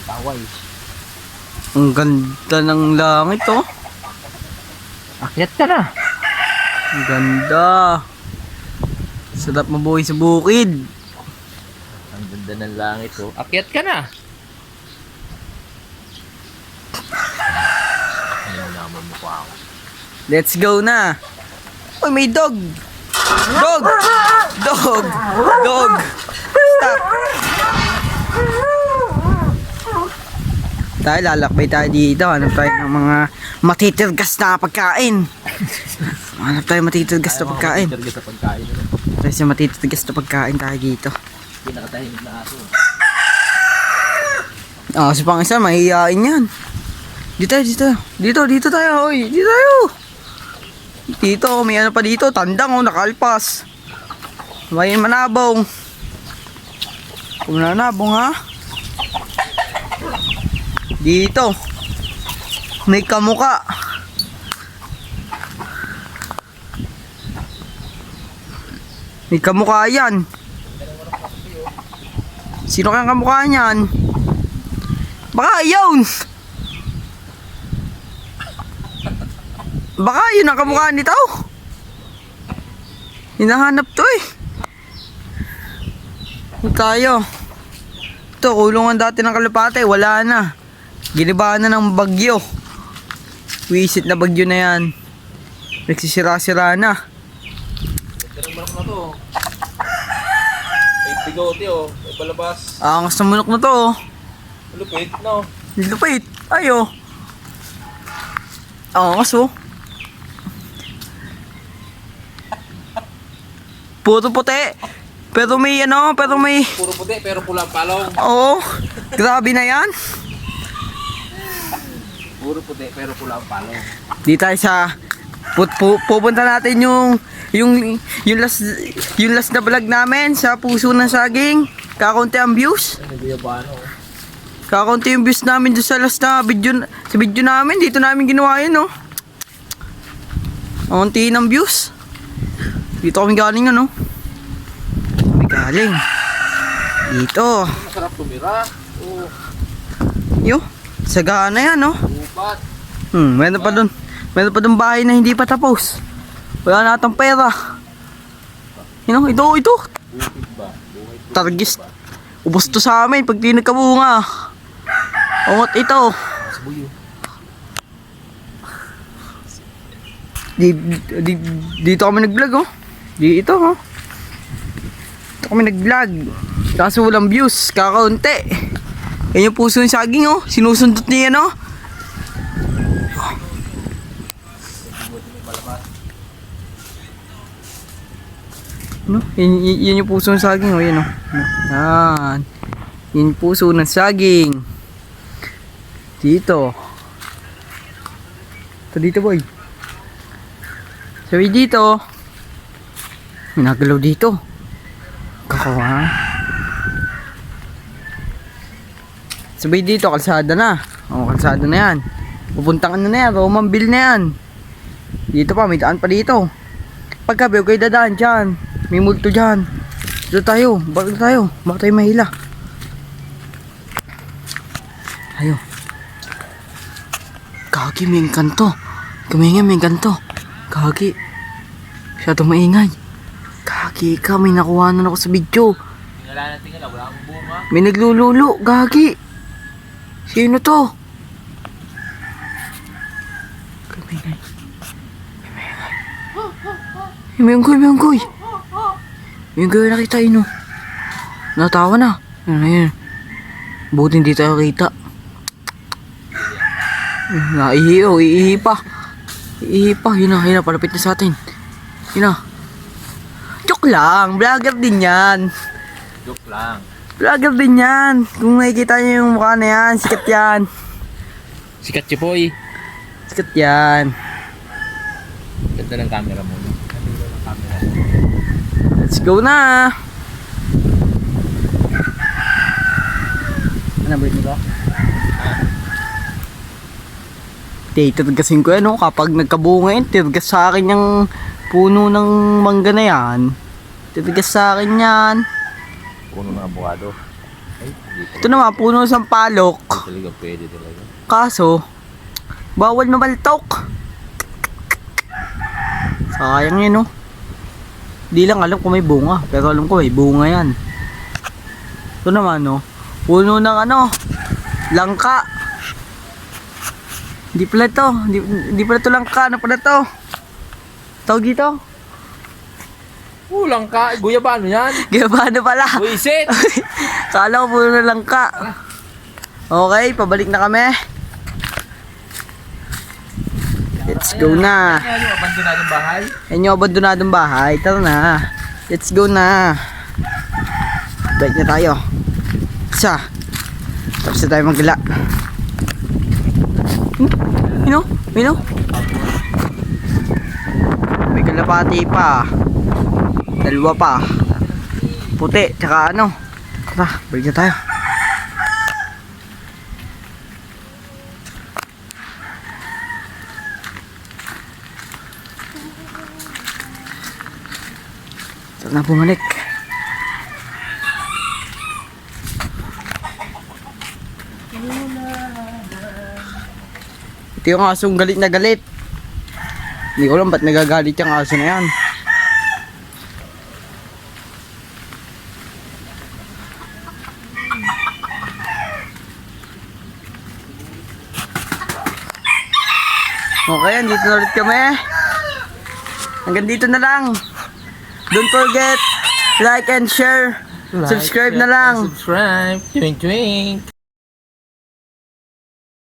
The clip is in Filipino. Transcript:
Taway. Ang ganda ng langit oh. Akyat ka na. Ang ganda. Sarap mabuhay sa bukid. Ang ganda ng langit oh. Akyat ka na. Ano naman mo pa ako. Let's go na. Uy, may dog. Dog. Dog. Dog. Stop. Tayo, lalakbay tayo dito. Hanap tayo ng mga matitirgas na pagkain. Hanap tayo matitirgas na pagkain. Matitirgas na pagkain. Tayo sa matitirgas na pagkain tayo dito. Pinakatahimik na aso. Si pang isa, mahihiyain yan. Dito tayo, oy. Dito tayo. Dito, may ano pa dito. Tandang oh, nakalpas. May manabong. Kung nanabong ha. Dito. May kamuka. May kamukha yan. Sino kayang kamukha niyan? Baka yun. Baka yun ang kamukha nito. Hinahanap to eh. Tayo. Ito, kulungan dati ng kalapate. Wala na. Ginibahan na ng bagyo. Wisit na bagyo na yan. Nagsisira-sira na. Ganda ng manok na to. May bigote oh. May palabas. Angas na manok na to. Lupit no. Lupit. Ayo. Angas oh. Puro puti. Pero may ano, Puro puti pero pula ang palong. Oo. Grabe na yan. Puro puti pero pula ang palong. Di tayo sa pupunta natin yung last na vlog namin sa Puso ng Saging. Kakaunti ang views. Naguyabano oh. Kakaunti yung views namin doon sa last na video, sa video namin. Dito namin ginawa yun, no. Kaunti ng views. Dito kami galing, ano. Kami galing. Dito. Masarap tumira. Oh. Yo, sagana yan, no. Upat. Meron pa dun. Meron pa dun bahay na hindi pa tapos. Wala na atang pera. You know, ito. Bukid ba? Buhay po. Targis. Ubos to sa amin pag di nagkabunga. Ungot ito. Buyo. Dito kami nag-vlog, oh. Dito, oh. Dito kami nag-vlog. Kaso walang views, kakaunti. Yan yung Puso ng Saging, oh. Sinusundot niya, no. No? Yan yung Puso ng Saging, oh. Yan, oh. Yan. Yan yung Puso ng Saging. Dito. Ito dito, boy. Sabi dito. May nagalaw dito. Kakawa. Sabi dito, kalsada na. O, kalsada na yan. Pupuntang ano na yan, Romanville na yan. Dito pa, may daan pa dito. Pagkabi, okay dadaan dyan. May multo dyan. Dito tayo, bakit tayo? Bakit tayo mahila? Tayo. Kagi, may kanto. Kamingin, may kanto. Kagi. Masyadong maingay. Gagi ka, may nakuha na ako sa video. Tingala, wala akong bunga. May naglululo, gagi. Sino to? Kamingay. May unggoy nakita yun, oh. Natawa na. Ayun. Buti hindi tayo kita. Naihi, oh. Iihi pa. Yun na, palapit na sa atin. Yun na. Joke lang, vlogger din yan. Joke lang. Vlogger din yan. Kung nakikita niyo yung mukha na yan, sikat yan. Sikat si Poy. Sikat yan. Ganda ng camera mo. Ganda ng camera mo. Let's go na. Ano ba ito ba? Titirgasin ko yan, no? Kapag nagkabunga yun, tirgas sa akin yung puno ng mangga na yan. Tirgas sa akin yan. Puno ng abogado. Ay, hindi Ito naman, puno ng palok. talaga pwede talaga. Kaso, bawal mamaltok. Sayang yun, no? Di lang alam kung may bunga. Pero alam ko may bunga yan. Ito naman, no? Puno ng langka. Hindi pala to. Hindi pala to langka. Ano pala to? Tawag dito? Kulang ka. Guyabano yan. Gabano pala. Buisit. Kala ko puno ng langka. Okay, pabalik na kami. Let's go na. Ano yung abandonadong bahay? Yan yung abandonadong bahay. Tara na. Let's go na. Balik na tayo. Isa. Tapos na tayo magla. Mino? Mino? May kalapati pa. Dalawa pa. Puti. Tsaka Tara, balik na tayo. Tara na bumalik. Ito yung asong galit na galit. Hindi ko alam ba't nagagalit yung aso na yan. Okay, andito na ulit kami. Hanggang dito na lang. Don't forget, like and share. Subscribe na lang. Subscribe. Twink twink.